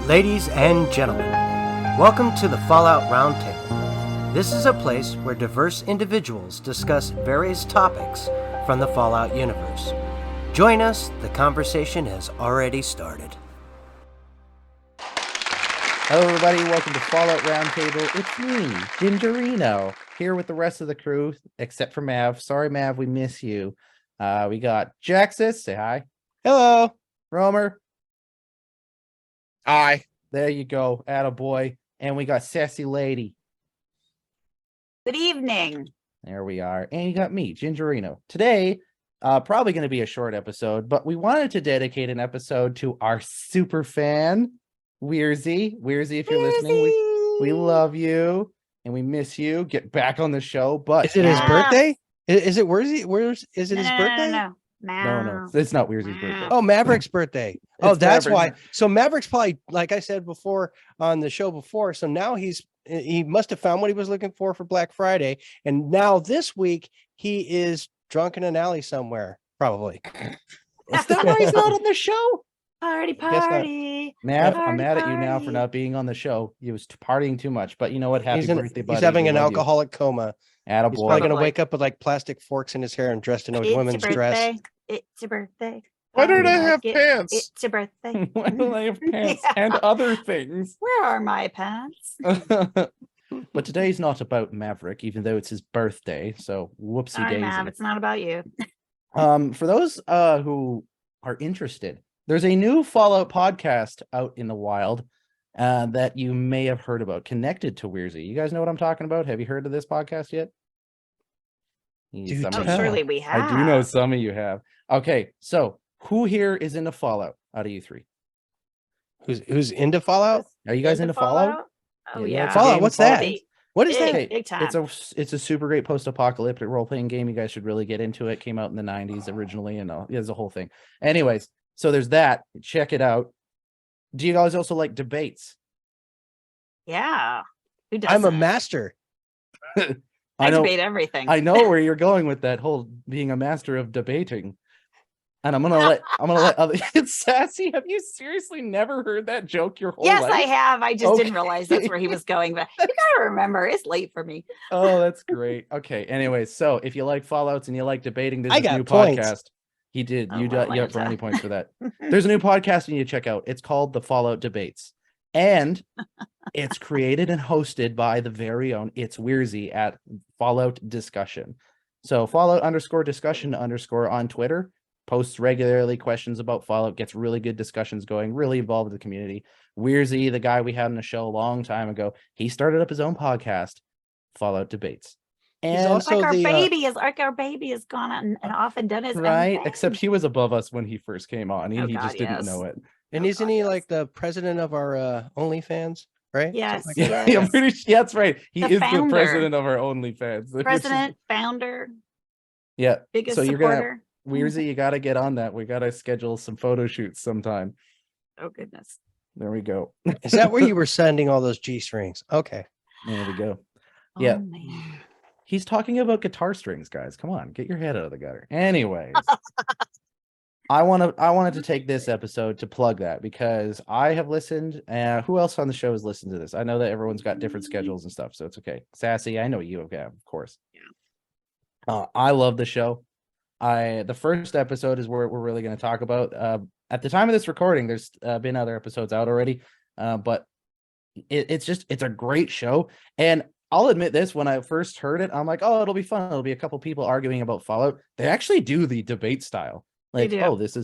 Ladies and gentlemen, welcome to the Fallout Roundtable. This is a place where diverse individuals discuss various topics from the Fallout universe. Join us, the conversation has already started. Hello everybody, welcome to Fallout Roundtable. It's me, Gingerino, here with the rest of the crew, except for Mav. Sorry Mav, we miss you. We got Jaxus, say hi. Hello. Romer. Hi. There you go, attaboy. And we got Sassy Lady. Good evening. There we are. And you got me, Gingerino. Today, probably going to be a short episode, but we wanted to dedicate an episode to our super fan, Weirzy. Weirzy, if you're listening, we love you and we miss you. Get back on the show. But Is it his birthday? Is it Weirzy? Is it his birthday? No, it's not Weiry's birthday. Oh, Maverick's birthday. Oh, that's Maverick. why. So Maverick's probably, like I said before on the show before, so now he must have found what he was looking for Black Friday, and now this week he is drunk in an alley somewhere, probably. Is that why he's not on the show? Party. Mav, I'm mad at you now for not being on the show. He was partying too much, but you know what? Happy birthday, buddy. He's having We an love you. alcoholic coma. Attaboy. He's probably gonna wake up with like plastic forks in his hair and dressed in a women's dress. It's your birthday. Why don't I have pants? It's your birthday. Why don't I have pants Yeah. and other things? Where are my pants? But today's not about Maverick, even though it's his birthday. So whoopsie Sorry, daisy. Mav, it's not about you. For those who are interested, there's a new Fallout podcast out in the wild that you may have heard about, connected to Weirzy. You guys know what I'm talking about? Have you heard of this podcast yet? Dude, Some Oh, of you- surely we have. I do know some of you have. Okay, so who here is into Fallout out of you three? Who's into Fallout? Are you guys into Fallout? Oh Yeah, yeah. it's a Fallout, game, what's Fallout. that? What is Big, that? big time. It's a super great post-apocalyptic role-playing game. You guys should really get into it. Came out in the 90s originally, and there's a whole thing. Anyways, so there's that. Check it out. Do you guys also like debates? Yeah. Who doesn't? I'm a master. I know. debate everything. I know where you're going with that whole being a master of debating. And I'm gonna let other Sassy, have you seriously never heard that joke your whole Yes, life? I have. I just didn't Okay. realize that's where he was going. But you gotta remember, it's late for me. Oh, that's great. Okay. Anyways, so if you like Fallouts and you like debating, there's I this got new points. podcast. He did. Oh, You got Atlanta. brownie points for that. There's a new podcast you need to check out. It's called The Fallout Debates. And it's created and hosted by the very own It's Weirzy at Fallout Discussion. So Fallout _discussion_ on Twitter. Posts regularly questions about Fallout, gets really good discussions going, really involved with the community. Weirzy, the guy we had on the show a long time ago, he started up his own podcast, Fallout Debates. And also Like our the, baby has gone out and off and done his right, own thing. except he was above us when he first came on, and Oh, he God, just didn't yes. know it. And Oh, isn't God, he yes. like the president of our OnlyFans, right? Yes, Something like yes. that? Yeah, I'm pretty sure, yeah, that's right. He The is founder. the president of our OnlyFans. which is- President, founder, yeah. biggest So you're gonna supporter. Weirzy, you got to get on that. We got to schedule some photo shoots sometime. Oh goodness. There we go. Is that where you were sending all those G strings? Okay. There we go. Oh, Yeah. man. He's talking about guitar strings, guys. Come on, get your head out of the gutter. Anyways, I wanted to take this episode to plug that because I have listened. Who else on the show has listened to this? I know that everyone's got different schedules and stuff, so it's okay. Sassy, I know you have, of course. Yeah. I love the show. The first episode is where we're really going to talk about. At the time of this recording, there's been other episodes out already, but it's a great show. And I'll admit this, when I first heard it, I'm like, oh, it'll be fun. It'll be a couple people arguing about Fallout. They actually do the debate style. Like, They do. oh, this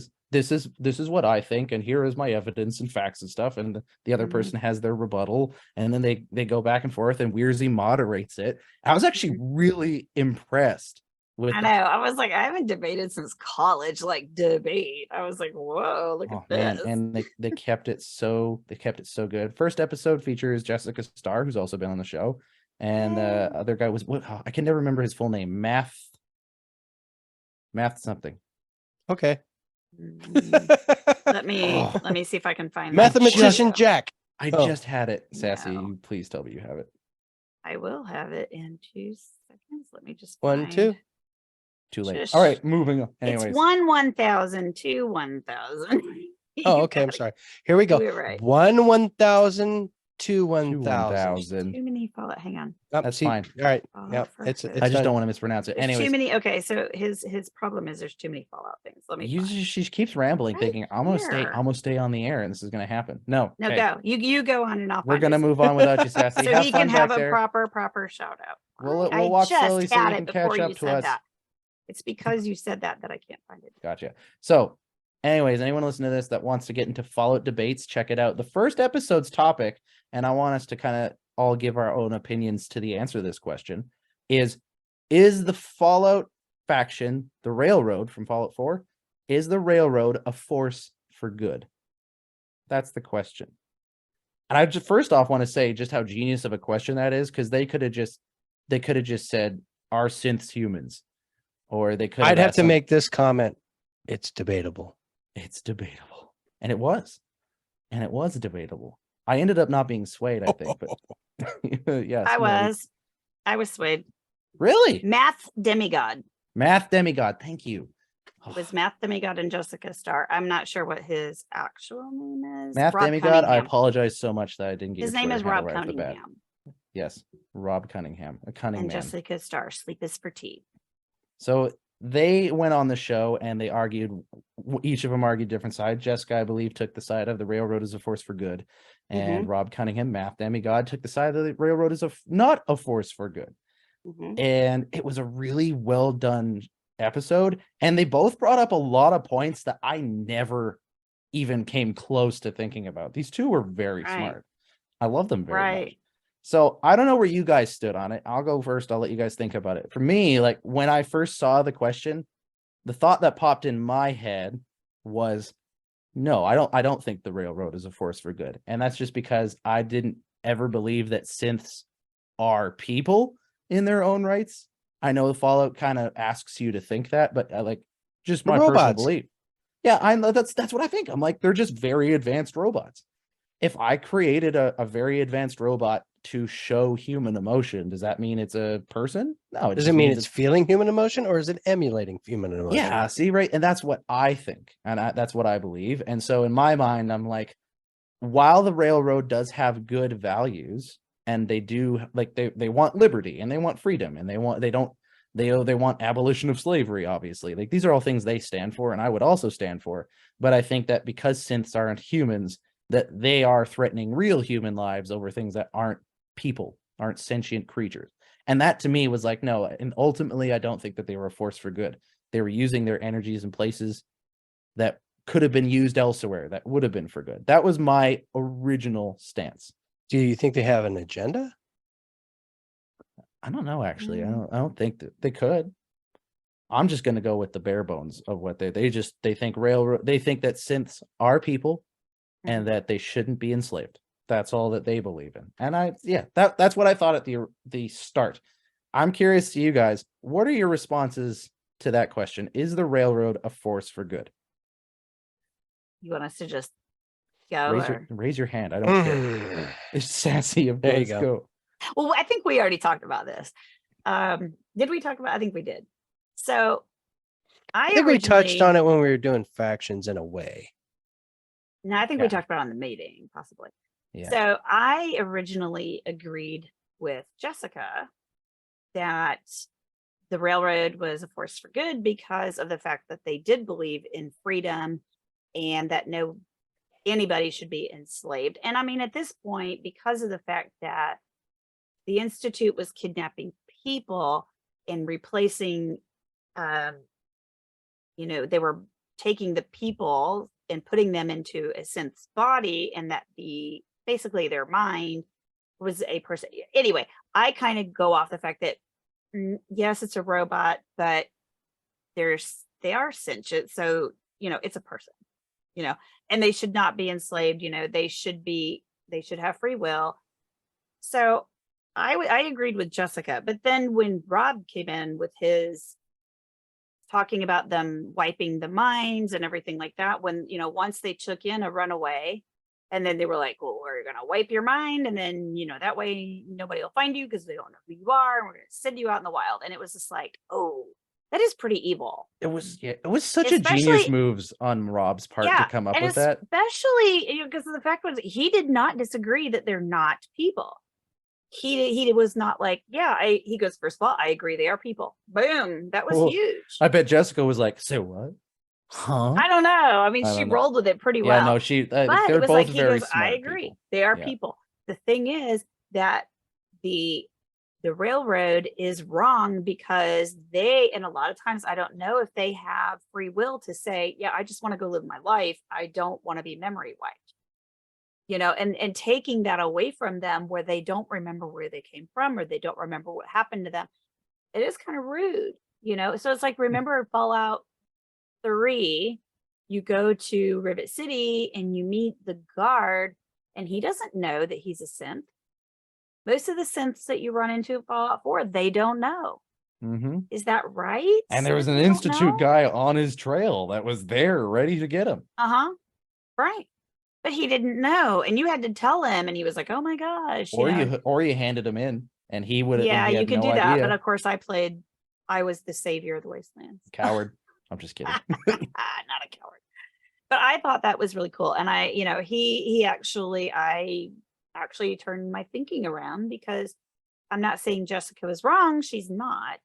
is what I think, and here is my evidence and facts and stuff. And the other Mhm. person has their rebuttal, and then they go back and forth, and Weirzy moderates it. I was actually really impressed with I know. I was like, I haven't debated since college, like debate. I was like, whoa, look Oh at man, this. and they kept it so good. First episode features Jessica Starr, who's also been on the show, and the other guy was I can never remember his full name. Math something. Okay. Let me Oh. let me see if I can find that. Mathematician Jack. I Oh. just had it, Sassy. No. You please tell me you have it. I will have it in 2 seconds. Let me just 1, find- 2. Too late. Shush. All right, moving on. Anyways, It's 1 1000 2 1000. Oh, You okay. I'm got it. sorry. Here we You go. were right. 1,000 to To 1,000. Too many Fallout. Hang on. That's fine. All right. Fallout Yep. for It's good. I just done. don't want to mispronounce it. There's Anyways, too many. Okay, so his problem is there's too many Fallout things. Let me find. she keeps rambling, Right thinking I'm here. gonna stay on the air, and this is gonna happen. No, No, okay. go. You go on and I'll We're find gonna this. move on without you, Sassy. So Have he fun can have back a there. proper shout out. We'll I walk just slowly so had you it can catch before you up to said us. that. It's because you said that I can't find it. Gotcha. So, anyways, anyone listening to this that wants to get into Fallout debates, check it out. The first episode's topic, and I want us to kind of all give our own opinions to the answer to this question, is the Fallout faction, the Railroad from Fallout 4, is the Railroad a force for good? That's the question. And I just first off want to say just how genius of a question that is, because they could have just said, are synths humans? Or they could I'd have to asked make this comment. It's debatable. it's debatable. And it was. And it was debatable. I ended up not being swayed, I think, but yes. I was swayed. Really? Math demigod. Math demigod. Thank you. It was Math demigod and Jessica Starr. I'm not sure what his actual name is. Math Rob demigod. I Cunningham. apologize so much that I didn't get His your name Twitter is handle Rob right off the bat. Cunningham. Yes, Rob Cunningham, a cunning And man. Jessica Starr. Sleep is for tea. So they went on the show and they argued. Each of them argued different sides. Jessica, I believe, took the side of the railroad as a force for good, and Rob Cunningham, Math demigod, took the side of the railroad as not a force for good. And it was a really well done episode, and they both brought up a lot of points that I never even came close to thinking about. These two were very smart. I love them very much. So I don't know where you guys stood on it. I'll go first. I'll let you guys think about it. For me, like when I first saw the question, the thought that popped in my head was, no, I don't think the railroad is a force for good. And that's just because I didn't ever believe that synths are people in their own rights. I know Fallout kind of asks you to think that, but like just my personal belief. Yeah, I know that's what I think. I'm like, they're just very advanced robots. If I created a very advanced robot to show human emotion, does that mean it's a person? No. Does it mean it's feeling human emotion, or is it emulating human emotion? Yeah, see, right. And that's what I think. And that's what I believe. And so in my mind, I'm like, while the railroad does have good values, and they do, like, they want liberty and they want freedom, and they want abolition of slavery, obviously. Like, these are all things they stand for, and I would also stand for. But I think that because synths aren't humans, that they are threatening real human lives over things that aren't people, aren't sentient creatures. And that to me was like, no. And ultimately, I don't think that they were a force for good. They were using their energies in places that could have been used elsewhere, that would have been for good. That was my original stance. Do you think they have an agenda? I don't know, actually. I don't think that they could. I'm just going to go with the bare bones of what they think railroad. They think that synths are people, and that they shouldn't be enslaved. That's all that they believe in. And that's what I thought at the start. I'm curious to you guys, what are your responses to that question? Is the railroad a force for good? You want us to just go? Raise your hand. I don't care. It's Sassy. There you go. Well, I think we already talked about this. Did we talk about? I think we did. So I think we touched on it when we were doing factions in a way. No, I think we talked about it on the meeting, possibly. Yeah. So I originally agreed with Jessica that the railroad was a force for good because of the fact that they did believe in freedom and that anybody should be enslaved. And I mean, at this point, because of the fact that the Institute was kidnapping people and replacing, they were taking the people and putting them into a synth's body, and that basically their mind was a person. Anyway, I kind of go off the fact that yes, it's a robot, but they are sentient, so it's a person, and they should not be enslaved. They should have free will. So I agreed with Jessica, but then when Rob came in with his talking about them wiping the minds and everything like that, when once they took in a runaway, and then they were like, well, we're gonna wipe your mind, and then that way nobody will find you because they don't know who you are, and we're gonna send you out in the wild. And it was just like, oh, That is pretty evil. It was such a genius moves on Rob's part to come up with that. Especially because the fact was he did not disagree that they're not people. He was not like, he goes, first of all, I agree they are people. Boom. That was huge. I bet Jessica was like, say what? Huh? I don't know. I mean, she rolled with it pretty well. Yeah, no, but they're it was both like very goes, smart I agree. people. They are people. The thing is that the railroad is wrong because and a lot of times I don't know if they have free will to say, I just want to go live my life. I don't want to be memory wiped. And taking that away from them where they don't remember where they came from or they don't remember what happened to them. It is kind of rude, So it's like, remember Fallout 3, you go to Rivet City and you meet the guard and he doesn't know that he's a synth. Most of the synths that you run into in Fallout 4, they don't know. Mm-hmm. Is that right? And there was an Institute guy on his trail that was there ready to get him. Right. But he didn't know. And you had to tell him. And he was like, oh my gosh. Or you handed him in and he would have. Yeah, you could do that. Idea. But of course, I was the savior of the wastelands. Coward. I'm just kidding. Not a coward. But I thought that was really cool. And I actually turned my thinking around because I'm not saying Jessica was wrong. She's not.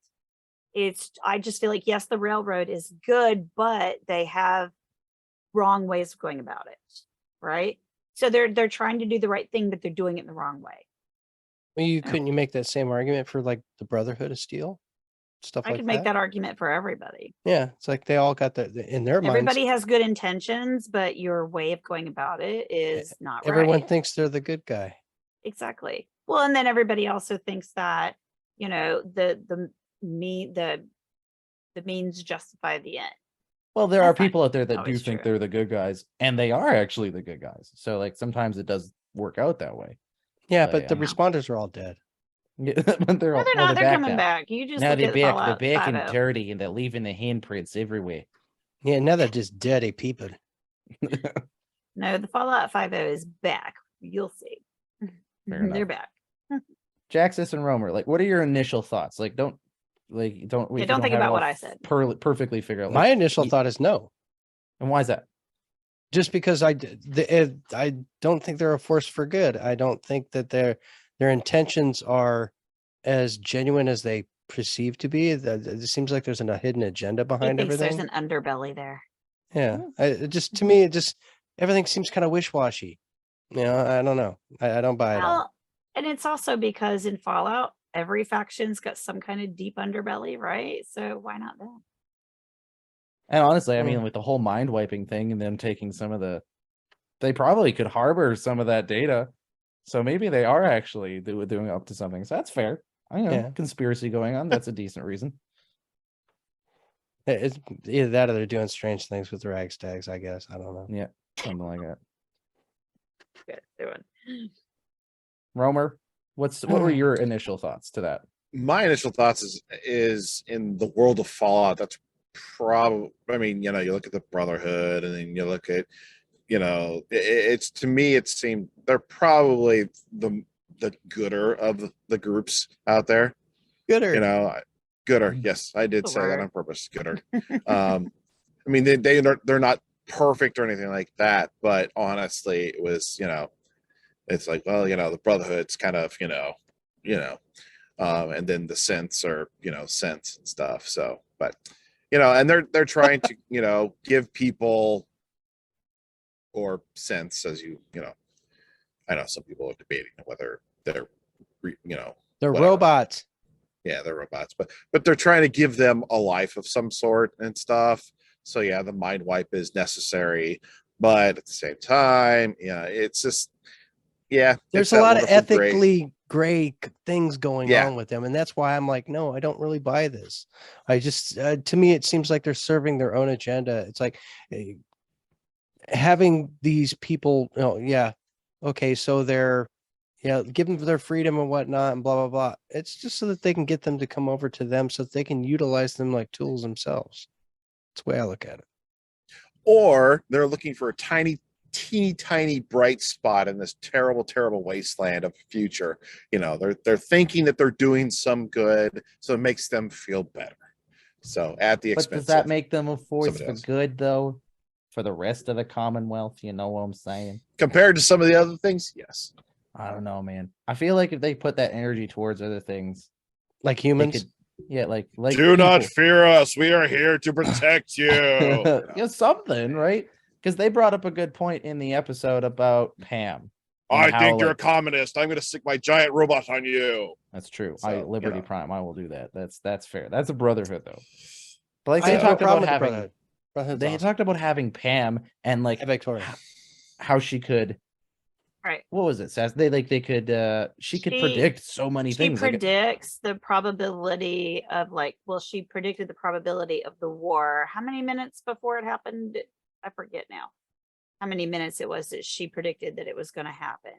I just feel like, yes, the railroad is good, but they have wrong ways of going about it. Right. So they're trying to do the right thing, but they're doing it in the wrong way. Well, couldn't you make that same argument for like the Brotherhood of Steel? Stuff I could make that argument for everybody. Yeah, it's like they all got in their minds. Everybody has good intentions, but your way of going about it is not right. Everyone thinks they're the good guy. Exactly. Well, and then everybody also thinks that, the means justify the end. Well, there are people out there that do think they're the good guys, and they are actually the good guys. So, like, sometimes it does work out that way. Yeah, but the responders are all dead. Yeah, but they're not. They're coming back. You just now they're back and dirty, and they're leaving the handprints everywhere. Yeah, now they're just dirty people. No, the Fallout 5 is back. You'll see. They're back. Jaxus and Romer, like, what are your initial thoughts? Like, don't think about what I said. Perfectly figure out. My initial thought is no. And why is that? Just because I don't think they're a force for good. I don't think that their intentions are as genuine as they perceive to be. It seems like there's a hidden agenda behind everything. There's an underbelly there. Yeah, to me, everything seems kind of wish-washy. I don't know. I don't buy it. All. And it's also because in Fallout, every faction's got some kind of deep underbelly, right? So why not them? And honestly, I mean, with the whole mind wiping thing and them taking they probably could harbor some of that data. So maybe they are actually doing up to something. So that's fair. I know, conspiracy going on. That's a decent reason. It's either that or they're doing strange things with rag tags, I guess. I don't know. Yeah, something like that. Good doing. Romer, what were your initial thoughts to that? My initial thoughts is in the world of Fallout, that's probably, I mean, you look at the Brotherhood and then you look at, it's, to me, it seemed they're probably the gooder of the groups out there. Gooder. Gooder. Yes, I did say that on purpose. Gooder. I mean, they're not perfect or anything like that, but honestly, it was, it's like, well, the Brotherhood's kind of, and then the synths are, synths and stuff. So, but, and they're trying to, give people or synths, as I know some people are debating whether they're, they're robots. Yeah, they're robots, but they're trying to give them a life of some sort and stuff. So yeah, the mind wipe is necessary, but at the same time, it's just, there's a lot of ethically gray things going on with them, and that's why I'm like, no, I don't really buy this. I just, to me, it seems like they're serving their own agenda. It's like having these people, okay, so they're, give them their freedom and whatnot and blah, blah, blah. It's just so that they can get them to come over to them so that they can utilize them like tools themselves. That's the way I look at it. Or they're looking for a teeny tiny bright spot in this terrible wasteland of future. They're thinking that they're doing some good, so it makes them feel better. So at the But expense. does that of make them a force somebody for else. good, though? For the rest of the Commonwealth, you know what I'm saying? Compared to some of the other things, yes. I don't know, man. I feel like if they put that energy towards other things, Like they humans. could, yeah, like Do not people. fear us. We are here to protect you. Yeah, something, right? Because they brought up a good point in the episode about Pam. and I how, think you're a like- communist. I'm going to stick my giant robot on you. That's true. So, Liberty you know. Prime. I will do that. That's fair. That's a brotherhood, though. But like I they have no talked problem about with the having, Brotherhood. Brotherhood's they awesome. talked about having Pam and like And Victoria. how she could. Right. What was it, Sass? They could she could predict so many She things. predicts the probability of she predicted the probability of the war. How many minutes before it happened? I forget now. How many minutes it was that she predicted that it was going to happen.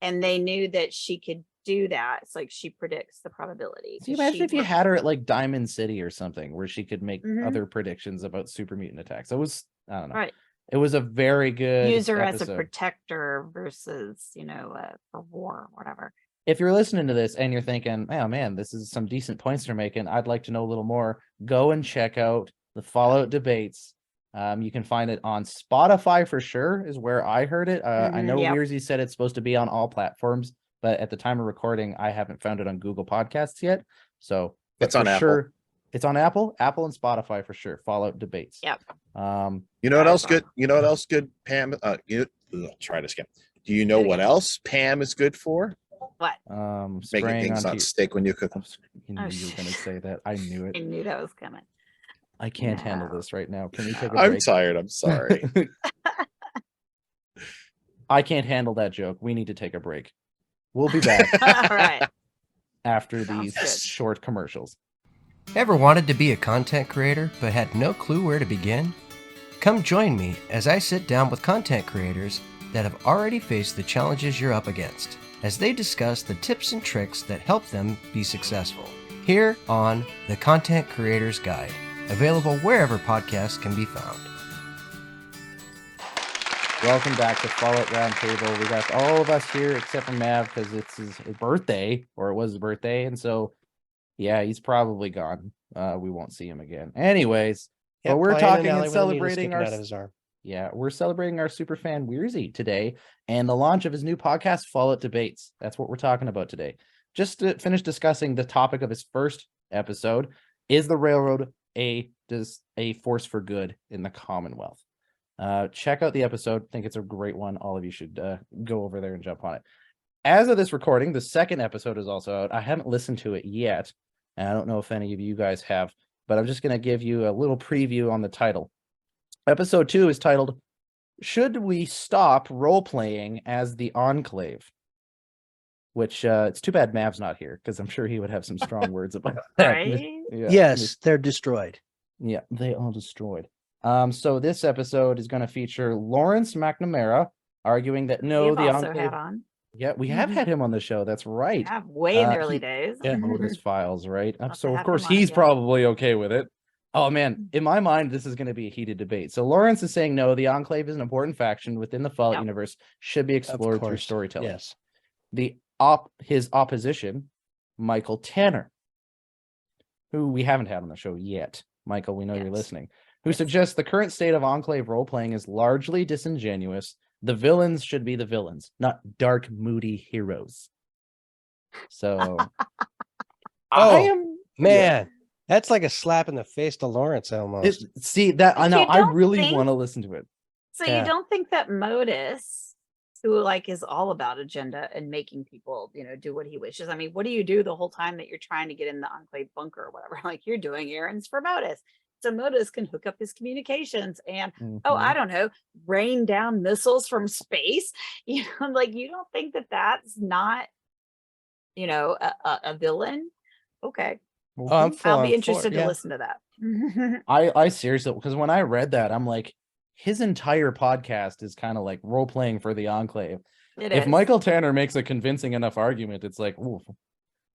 And they knew that she could do that. It's like she predicts the probability. Can you imagine if you had her at like Diamond City or something where she could make other predictions about super mutant attacks? It was, I don't know. Right. It was a very good Use her as a episode. protector versus, for war or whatever. If you're listening to this and you're thinking, oh man, this is some decent points they're making, I'd like to know a little more, go and check out the Fallout debates. You can find it on Spotify for sure, is where I heard it. I know Weirzy said it's supposed to be on all platforms, but at the time of recording, I haven't found it on Google Podcasts yet. So It's on Apple. sure, it's on Apple and Spotify for sure. Fallout debates. Yep. You know what else good? You know what else good, Pam? Try this again. Do you know what else Pam is good for? What? Making Spraying things onto not stick when you cook them. You knew you were going to say that. I knew it. I knew that was coming. I can't handle this right now. Can we take a I'm break? tired. I'm sorry. I can't handle that joke. We need to take a break. We'll be back All right. after Sounds these good. short commercials. Ever wanted to be a content creator but had no clue where to begin? Come join me as I sit down with content creators that have already faced the challenges you're up against, as they discuss the tips and tricks that help them be successful. Here on The Content Creator's Guide, available wherever podcasts can be found. Welcome back to Fallout Roundtable. We got all of us here except for Mav because it's his birthday, or it was his birthday, and so yeah, he's probably gone. We won't see him again. Anyways, but we're talking and celebrating our we're celebrating our super fan Weirzy today and the launch of his new podcast, Fallout Debates. That's what we're talking about today. Just to finish discussing the topic of his first episode, is the railroad a force for good in the Commonwealth? Check out the episode. I think it's a great one. All of you should go over there and jump on it. As of this recording, the second episode is also out. I haven't listened to it yet, and I don't know if any of you guys have, but I'm just going to give you a little preview on the title. Episode 2 is titled, Should We Stop Role-Playing as the Enclave? Which, it's too bad Mav's not here, because I'm sure he would have some strong words about that. Right? Yeah. Yes, they're destroyed. Yeah, they all destroyed. So this episode is going to feature Lawrence McNamara arguing that no, We've the also Enclave... had on. Yeah, we have had him on the show. That's right. Yeah, way in the early he- days. Yeah. Modus Files, right? Must So have of had course him on he's again. probably okay with it. Oh man, in my mind, this is going to be a heated debate. So Lawrence is saying no, the Enclave is an important faction within the Fallout Yep. universe, should be explored through course, storytelling. Yes. His opposition, Michael Tanner, who we haven't had on the show yet. Michael, we know you're Yes. listening. Who suggests the current state of Enclave role-playing is largely disingenuous. The villains should be the villains, not dark, moody heroes. So, I am Man, that's like a slap in the face to Lawrence almost. see that I But know. you I don't really think- want to listen to it. So Yeah. you don't think that Modus, who is all about agenda and making people, do what he wishes. I mean, what do you do the whole time that you're trying to get in the Enclave bunker or whatever? Like you're doing errands for Modus. So Modus can hook up his communications and I don't know, rain down missiles from space. You don't think that that's not, a villain? Okay. Oh, I'm full I'll on be for interested it, to yeah. listen to that. I seriously, because when I read that, I'm like, his entire podcast is kind of like role playing for the Enclave. It If is. Michael Tanner makes a convincing enough argument, it's like, ooh, well,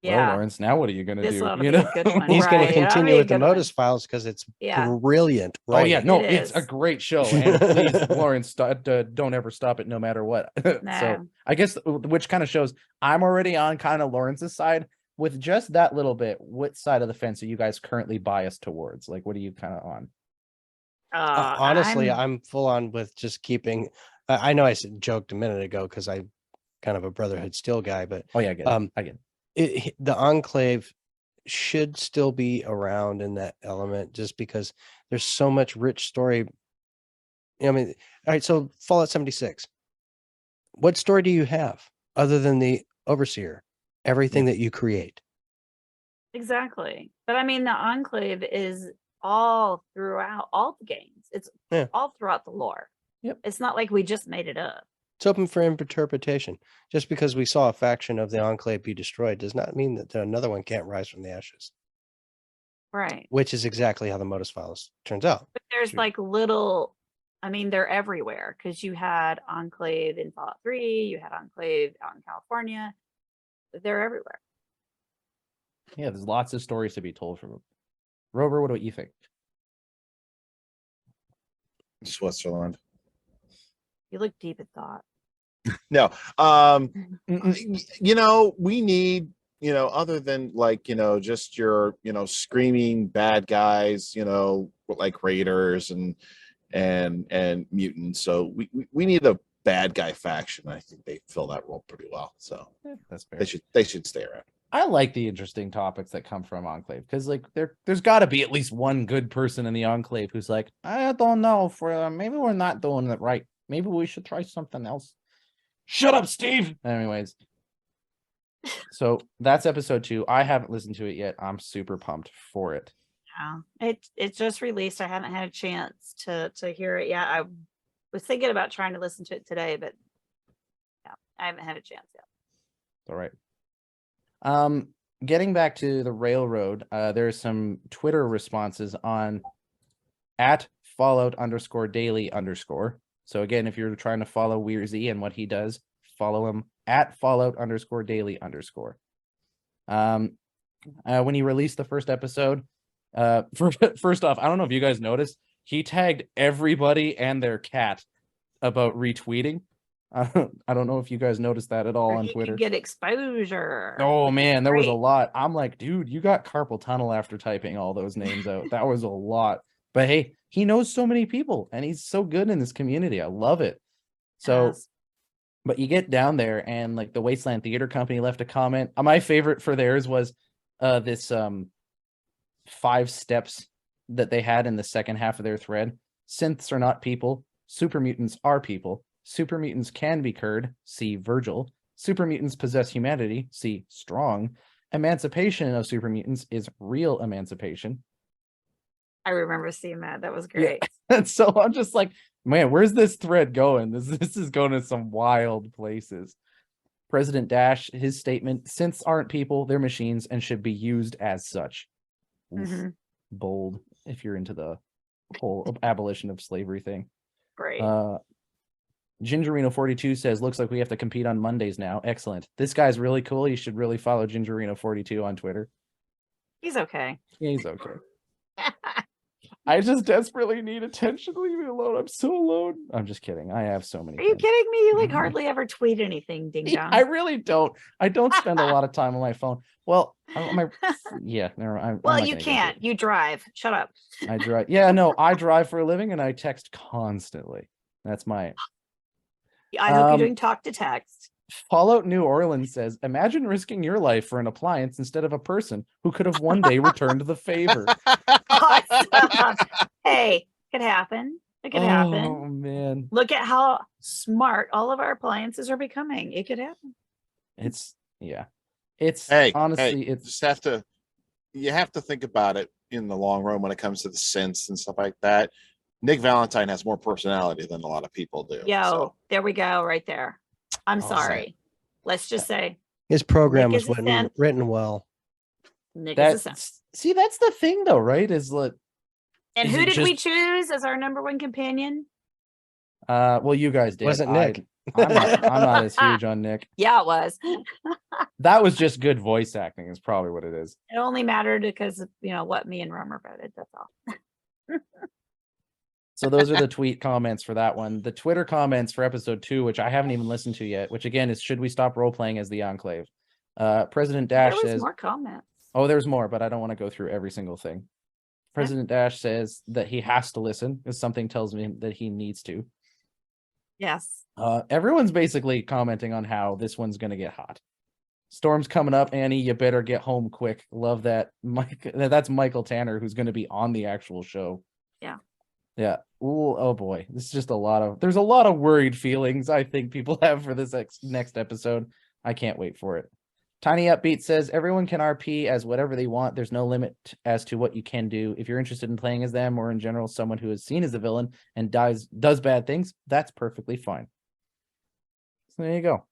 Yeah. Lawrence, now what are you gonna This do? ought to You be a know, good one. He's going Right, to that'll be continue a with the good one. Modus Files because it's Yeah. brilliant. Oh yeah, writing. no, It it's a is. great show, and please, Lawrence, don't ever stop it, no matter what. So No. I guess which kind of shows I'm already on kind of Lawrence's side, with just that little bit, what side of the fence are you guys currently biased towards? Like, what are you kind of on? Honestly, I'm full on with just keeping. I know I joked a minute ago because I'm kind of a Brotherhood Steel guy, but Oh yeah, I get it. the Enclave should still be around in that element, just because there's so much rich story. I mean, all right. So Fallout 76. What story do you have other than the Overseer? Everything that you create. Exactly. But I mean, the Enclave is all throughout all the games. It's all throughout the lore. Yep. It's not like we just made it up. It's open for interpretation. Just because we saw a faction of the Enclave be destroyed does not mean that another one can't rise from the ashes. Right. Which is exactly how the Modus Files turns out. But there's like little, I mean, they're everywhere, because you had Enclave in Fallout 3, you had Enclave out in California. They're everywhere. Yeah, there's lots of stories to be told from them. Rover, what do you think? Switzerland. You look deep in thought. No, we need, other than like, just your, screaming bad guys, like raiders and mutants. So we need a bad guy faction. I think they fill that role pretty well. So that's fair. They should stay around. I like the interesting topics that come from Enclave, because like there's got to be at least one good person in the Enclave who's like, I don't know, maybe we're not doing it right. Maybe we should try something else. Shut up, Steve. Anyways, so that's episode 2. I haven't listened to it yet. I'm super pumped for it. Yeah, it just released. I haven't had a chance to hear it yet. I was thinking about trying to listen to it today, but yeah, I haven't had a chance yet. All right. Getting back to the Railroad, there's some Twitter responses on @Fallout_daily_. So again, if you're trying to follow Weirzy and what he does, follow him @Fallout_daily_. When he released the first episode, first off, I don't know if you guys noticed, he tagged everybody and their cat about retweeting. I don't know if you guys noticed that at all on Twitter. Get exposure. Oh man, there was a lot. I'm like, dude, you got carpal tunnel after typing all those names out. That was a lot. But hey, he knows so many people and he's so good in this community. I love it. So, but you get down there and like the Wasteland Theater Company left a comment. My favorite for theirs was this 5 steps that they had in the second half of their thread. Synths are not people. Super mutants are people. Super mutants can be cured. See Virgil. Super mutants possess humanity. See Strong. Emancipation of super mutants is real emancipation. I remember seeing that. That was great. Yeah. And so I'm just like, man, where's this thread going? This is going to some wild places. President Dash, his statement, synths aren't people, they're machines and should be used as such. Mm-hmm. Bold, if you're into the whole abolition of slavery thing. Great. Gingerino42 says, looks like we have to compete on Mondays now. Excellent. This guy's really cool. You should really follow Gingerino42 on Twitter. He's okay. Yeah, he's okay. I just desperately need attention. Leave me alone. I'm so alone. I'm just kidding. I have so many. Are you kidding me? You like hardly ever tweet anything, ding dong. I really don't. I don't spend a lot of time on my phone. Well, yeah. Well, you can't. You drive. Shut up. I drive. Yeah, no, I drive for a living and I text constantly. That's my. I hope you're doing talk to text. Fallout New Orleans says, imagine risking your life for an appliance instead of a person who could have one day returned the favor. Awesome. Hey, could happen. It could happen. Oh, man. Look at how smart all of our appliances are becoming. It could happen. It's honestly, it's just you have to think about it in the long run when it comes to the synths and stuff like that. Nick Valentine has more personality than a lot of people do. There we go, right there. I'm sorry. Let's just say his program was written well. Nick is a synth. See, that's the thing, though, right? And who did we choose as our number one companion? Well, you guys did. Wasn't Nick? I'm not as huge on Nick. Yeah, it was. That was just good voice acting. Is probably what it is. It only mattered because of, what me and Romer voted. That's all. So those are the tweet comments for that one. The Twitter comments for episode 2, which I haven't even listened to yet, which again is, should we stop role-playing as the Enclave? President Dash there was says, more comments. oh, there's more, but I don't want to go through every single thing. President Dash says that he has to listen because something tells me that he needs to. Yes. Everyone's basically commenting on how this one's going to get hot. Storm's coming up, Annie. You better get home quick. Love that. That's Michael Tanner, who's going to be on the actual show. Yeah. Yeah. Ooh, oh boy. This is just there's a lot of worried feelings I think people have for this next episode. I can't wait for it. Tiny Upbeat says everyone can RP as whatever they want. There's no limit as to what you can do. If you're interested in playing as them or in general someone who is seen as a villain and does bad things, that's perfectly fine. So there you go.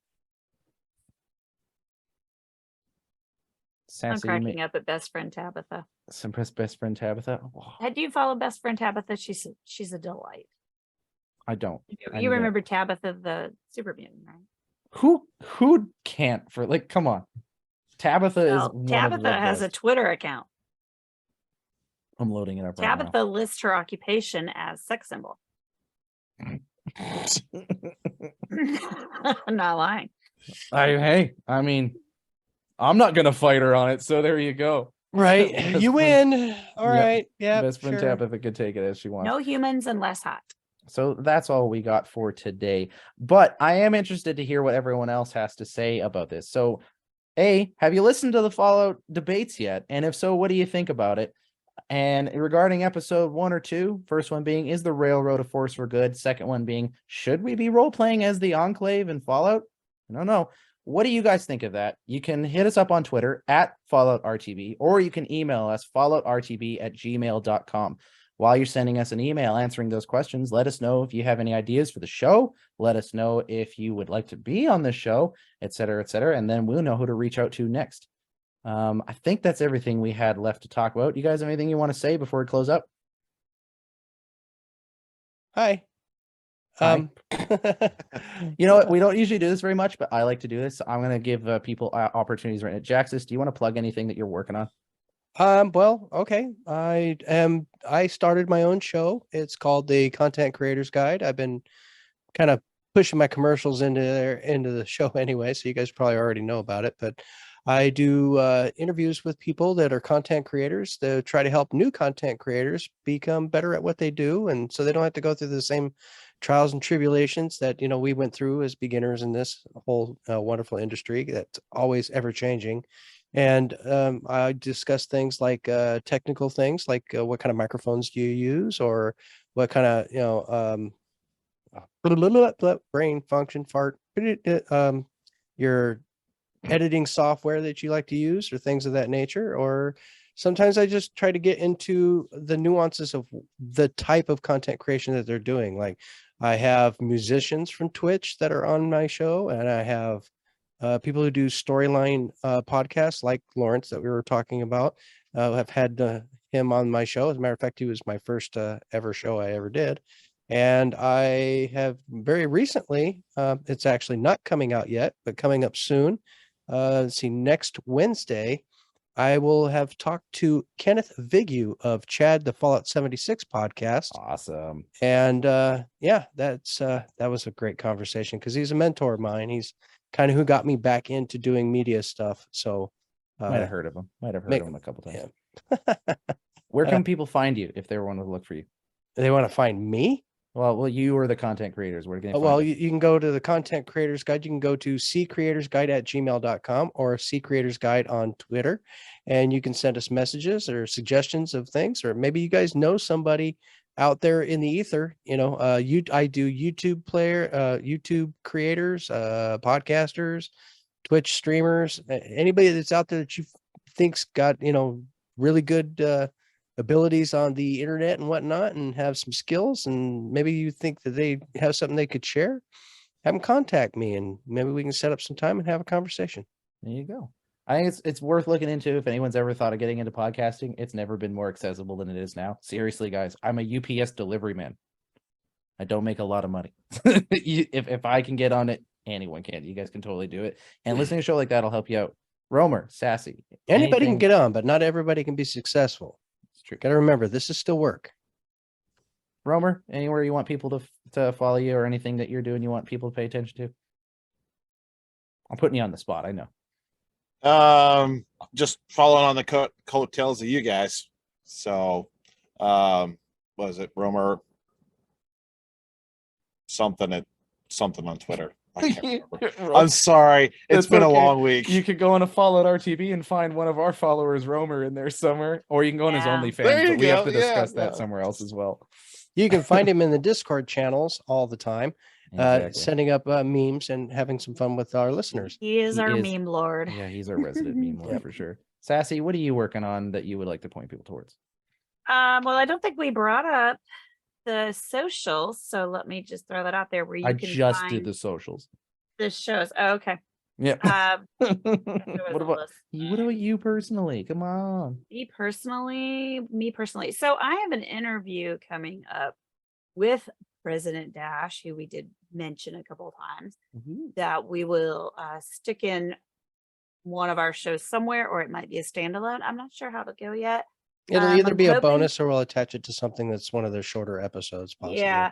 I'm cracking up at best friend Tabitha. Some best friend Tabitha. Oh. Do you follow best friend Tabitha? She's a delight. I don't. You remember Tabitha the super mutant, right? Who can't come on. Tabitha Tabitha has a Twitter account. I'm loading it up right Tabitha lists her occupation as sex symbol. I'm not lying. I mean, I'm not gonna fight her on it, so there you go. Right. You win. All right. Yeah. Best friend Tabitha could take it as she wants. No humans unless hot. So that's all we got for today. But I am interested to hear what everyone else has to say about this. So, have you listened to the Fallout debates yet? And if so, what do you think about it? And regarding episode 1 or 2, first one being, is the Railroad a force for good? Second one being, should we be role-playing as the Enclave in Fallout? I don't know. What do you guys think of that? You can hit us up on Twitter at FalloutRTB, or you can email us falloutrtb@gmail.com. While you're sending us an email answering those questions, let us know if you have any ideas for the show. Let us know if you would like to be on the show, et cetera, and then we'll know who to reach out to next. I think that's everything we had left to talk about. You guys have anything you want to say before we close up? Hi. You know what? We don't usually do this very much, but I like to do this. So I'm going to give people opportunities right now. Jaxus, do you want to plug anything that you're working on? Well, okay. I started my own show. It's called the Content Creators Guide. I've been kind of pushing my commercials into the show anyway, so you guys probably already know about it, but I do interviews with people that are content creators to try to help new content creators become better at what they do, and so they don't have to go through the same trials and tribulations that we went through as beginners in this whole wonderful industry that's always ever changing. And I discuss things like technical things, like what kind of microphones do you use, or what kind of brain function fart, your editing software that you like to use, or things of that nature. Or sometimes I just try to get into the nuances of the type of content creation that they're doing. Like, I have musicians from Twitch that are on my show, and I have people who do storyline podcasts like Lawrence that we were talking about. I've had him on my show. As a matter of fact, he was my first ever show I ever did. And I have very recently, it's actually not coming out yet, but coming up soon. Let's see, next Wednesday, I will have talked to Kenneth Vigu of Chad, the Fallout 76 podcast. Awesome. And yeah, that was a great conversation because he's a mentor of mine. He's kind of who got me back into doing media stuff. So might have heard of him. Might have heard of him a couple times. Yeah. Where can people find you if they want to look for you? They want to find me? Well, you or the content creators. Where can they find you can go to the Content Creators Guide. You can go to ccreatorsguide@gmail.com or ccreatorsguide on Twitter, and you can send us messages or suggestions of things, or maybe you guys know somebody out there in the ether. I do YouTube creators, podcasters, Twitch streamers, anybody that's out there that you think's got really good abilities on the internet and whatnot, and have some skills, and maybe you think that they have something they could share, have them contact me, and maybe we can set up some time and have a conversation. There you go. I think it's worth looking into. If anyone's ever thought of getting into podcasting, it's never been more accessible than it is now. Seriously, guys, I'm a UPS delivery man. I don't make a lot of money. If I can get on it, anyone can. You guys can totally do it. And listening to a show like that will help you out. Romer, Sassy. Anybody can get on, but not everybody can be successful. It's true. Got to remember, this is still work. Romer, anywhere you want people to follow you, or anything that you're doing you want people to pay attention to? I'm putting you on the spot, I know. Just following on the coattails of you guys. So, what was it, Romer? Something on Twitter. I can't remember. I'm sorry. It's been a long week. You could go on a Fallout RTB and find one of our followers, Romer, in there somewhere, or you can go on his OnlyFans. But we have to discuss that somewhere else as well. You can find him in the Discord channels all the time, setting up memes and having some fun with our listeners. He is our meme lord. Yeah, he's our resident meme lord for sure. Sassy, what are you working on that you would like to point people towards? Well, I don't think we brought up the socials, so let me just throw that out there. Where you can just find did the socials. The shows. Oh, okay. Yeah. What about you personally? Come on. Me personally. So I have an interview coming up with President Dash, who we did mention a couple of times, that we will stick in one of our shows somewhere, or it might be a standalone. I'm not sure how to go yet. It'll either be a bonus or we'll attach it to something that's one of their shorter episodes, possibly. Yeah.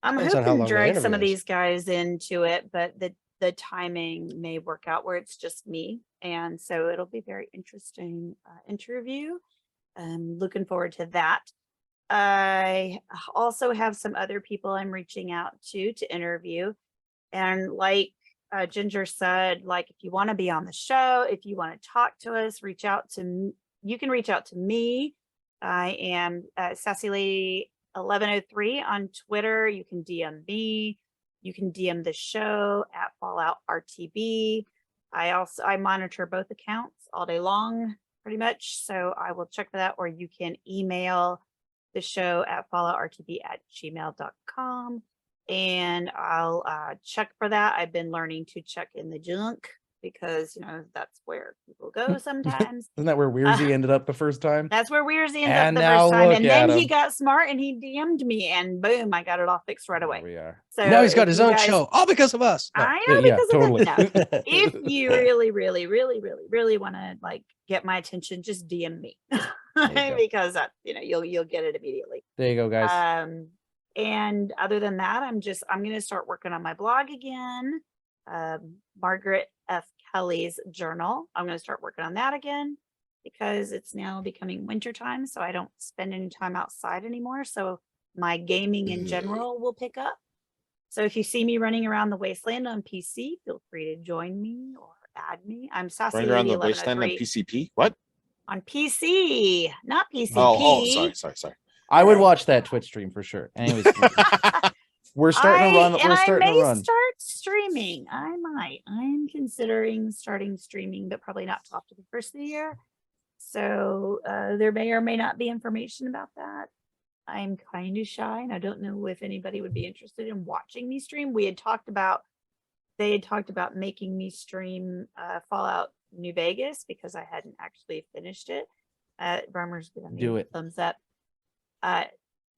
I'm hoping to drag some of these guys into it, but the timing may work out where it's just me. And so it'll be very interesting interview. I'm looking forward to that. I also have some other people I'm reaching out to interview. And like Ginger said, like, if you want to be on the show, if you want to talk to us, you can reach out to me. I am Sassy Lady 1103 on Twitter. You can DM me. You can DM the show at Fallout RTB. I monitor both accounts all day long, pretty much. So I will check for that, or you can email the show at falloutrtb@gmail.com. And I'll check for that. I've been learning to check in the junk, because that's where people go sometimes. Isn't that where Weirzy ended up the first time? That's where Weirzy ended up the first time, and then he got smart and he DM'd me, and boom, I got it all fixed right away. We are. So now he's got his own show, all because of us. No. I know, because of that. No. If you really, really, really, really, really want to get my attention, just DM me, because you'll get it immediately. There you go, guys. And other than that, I'm going to start working on my blog again. Margaret F. Kelly's journal. I'm going to start working on that again, because it's now becoming wintertime, so I don't spend any time outside anymore. So my gaming in general will pick up. So if you see me running around the wasteland on PC, feel free to join me or add me. I'm Sassy Running around Lady the wasteland on PCP? What? On PC, not PCP. Oh, sorry. I would watch that Twitch stream for sure. Anyways, we're starting to run. I may start streaming. I might. I'm considering starting streaming, but probably not till after the first of the year. So there may or may not be information about that. I'm kind of shy, and I don't know if anybody would be interested in watching me stream. They had talked about making me stream Fallout New Vegas, because I hadn't actually finished it. Burmer's giving me a thumbs up.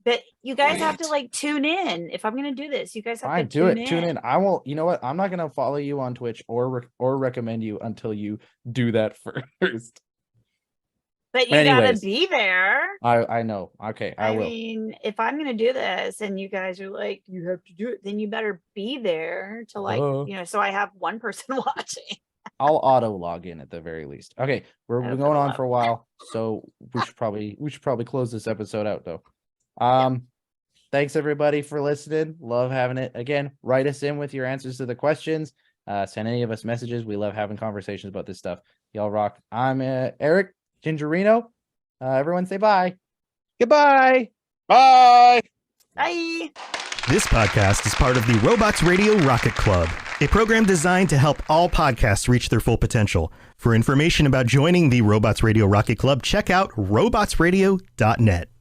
But you guys have to tune in. If I'm going to do this, you guys have to tune in. Tune in. I won't. You know what? I'm not going to follow you on Twitch or recommend you until you do that first. But you gotta be there. I know. Okay, I will. I mean, if I'm going to do this and you guys are like, you have to do it, then you better be there to so I have one person watching. I'll auto log in at the very least. Okay, we're going on for a while, so we should probably close this episode out though. Thanks everybody for listening. Love having it. Again, write us in with your answers to the questions. Send any of us messages. We love having conversations about this stuff. Y'all rock. I'm Eric Gingerino. Everyone say bye. Goodbye. Bye. Bye. This podcast is part of the Robots Radio Rocket Club, a program designed to help all podcasts reach their full potential. For information about joining the Robots Radio Rocket Club, check out robotsradio.net.